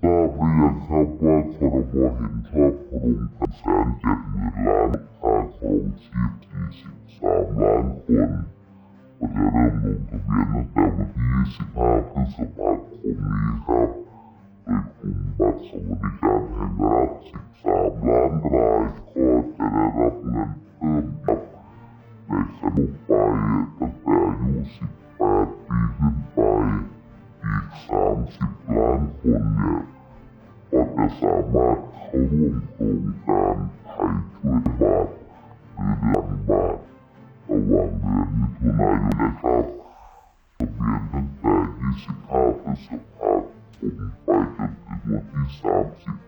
ทราบหรือยังครับว่าครม.เห็นชอบโครงการ170,000 ล้านค่าครองชีพ43 ล้านคนก็จะเริ่มลงทะเบียนตั้งแต่วันที่25 พฤษภาคมนี้ครับโดยกลุ่มบัตรสวัสดิการแห่งรัฐ13 ล้านรายก็จะได้รับเงินเพิ่มครับในขั้นไปตั้งแต่อายุ18 ปีขึ้นไปอีก30 ล้านคนเนี่ยก็จะสามารถเข้าร่วมโครงการไทยช่วยบาทหรือเดือนบาทระหว่างเดือนมิถุนายนนะครับทะเบียนตั้งแต่25 พฤษภาคมไปจนถึงวันที่30